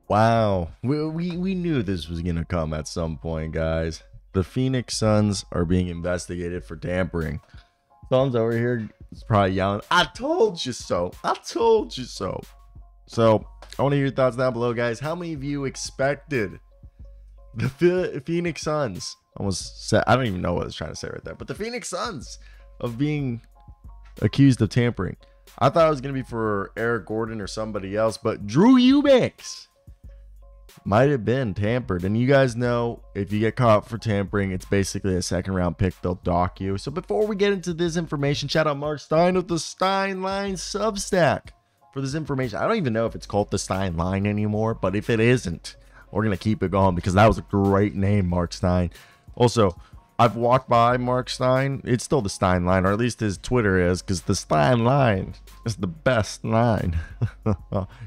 Wow. We knew this was going to come at some point, guys. The Phoenix Suns are being investigated for tampering. Suns over here is probably yelling, I told you so. I told you so. So, I want to hear your thoughts down below, guys. How many of you expected the Phoenix Suns, almost said, I don't even know what I was trying to say right there, but the Phoenix Suns of being accused of tampering? I thought it was going to be for Eric Gordon or somebody else, but Drew Eubanks might have been tampered. And you guys know, if you get caught for tampering, it's basically a second round pick. They'll dock you. So before we get into this information, shout out Marc Stein with the Stein Line Substack for this information. I don't even know if it's called the Stein Line anymore, but if it isn't, we're going to keep it going because that was a great name, Marc Stein. Also, I've walked by Marc Stein. It's still the Stein Line, or at least his Twitter is, because the Stein Line is the best line.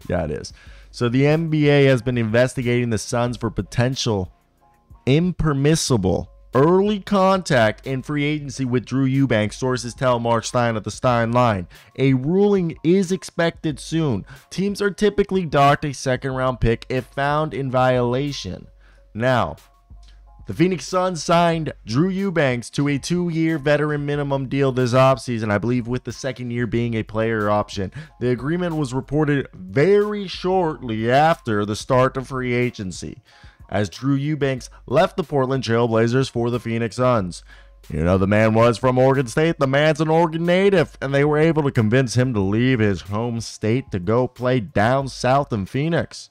Yeah, it is. So the NBA has been investigating the Suns for potential impermissible early contact in free agency with Drew Eubanks. Sources tell Marc Stein at the Stein Line. A ruling is expected soon. Teams are typically docked a second-round pick if found in violation. Now, the Phoenix Suns signed Drew Eubanks to a 2-year veteran minimum deal this offseason, I believe, with the second year being a player option. The agreement was reported very shortly after the start of free agency, as Drew Eubanks left the Portland Trail Blazers for the Phoenix Suns. You know, the man was from Oregon State. The man's an Oregon native, and they were able to convince him to leave his home state to go play down south in Phoenix.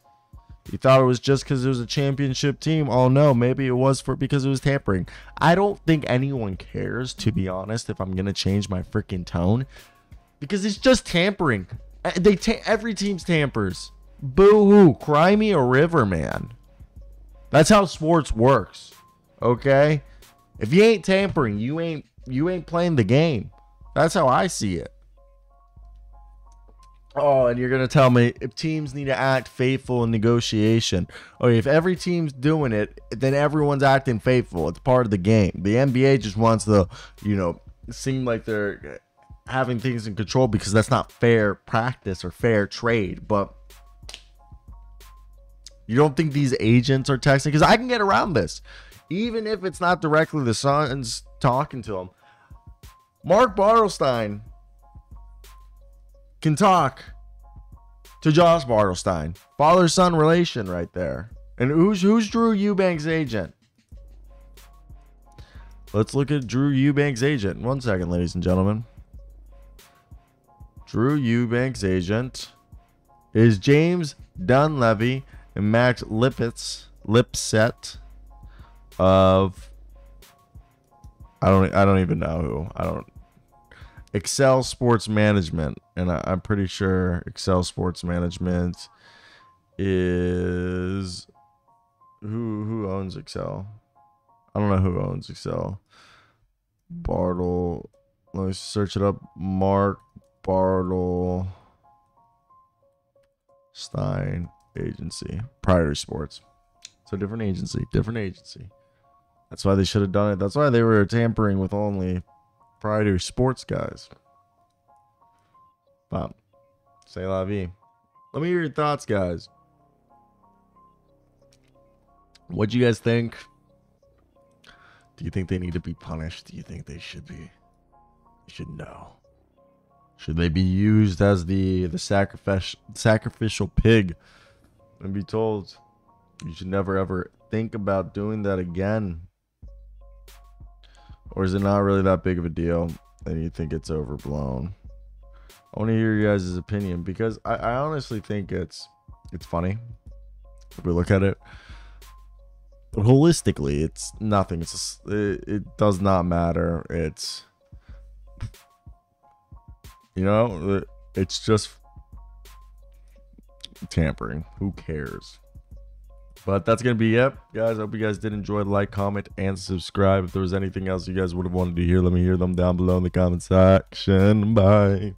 You thought it was just because it was a championship team. Oh no, maybe it was because it was tampering. I don't think anyone cares, to be honest, if I'm going to change my freaking tone. Because it's just tampering. Every team's tampers. Boo-hoo. Cry me a river, man. That's how sports works. Okay? If you ain't tampering, you ain't playing the game. That's how I see it. Oh, and you're going to tell me if teams need to act faithful in negotiation. Okay, if every team's doing it, then everyone's acting faithful. It's part of the game. The NBA just wants to, seem like they're having things in control because that's not fair practice or fair trade. But you don't think these agents are texting? Because I can get around this. Even if it's not directly the Suns talking to them. Mark Bartelstein can talk to Josh Bartelstein. Father-son relation right there. And who's Drew Eubanks' agent? Let's look at Drew Eubanks' agent. 1 second, ladies and gentlemen. Drew Eubanks' agent is James Dunleavy and Max Lipset of I don't even know who. Excel Sports Management, and I'm pretty sure Excel Sports Management is who owns Excel. I don't know who owns Excel. Bartle, let me search it up. Mark Bartle Stein Agency, Priority Sports. So different agency. That's why they should have done it. That's why they were tampering with only Priority Sports guys. But say la vie. Let me hear your thoughts, guys. What do you guys think? Do you think they need to be punished? Do you think they should be? You should know. Should they be used as the sacrificial pig and be told you should never ever think about doing that again? Or is it not really that big of a deal and you think it's overblown? I want to hear your guys' opinion because I honestly think it's funny if we look at it. But holistically, it's nothing. It's just, it does not matter. It's, it's just tampering. Who cares? But that's going to be it, guys. I hope you guys did enjoy. Like, comment, and subscribe. If there was anything else you guys would have wanted to hear, let me hear them down below in the comment section. Bye.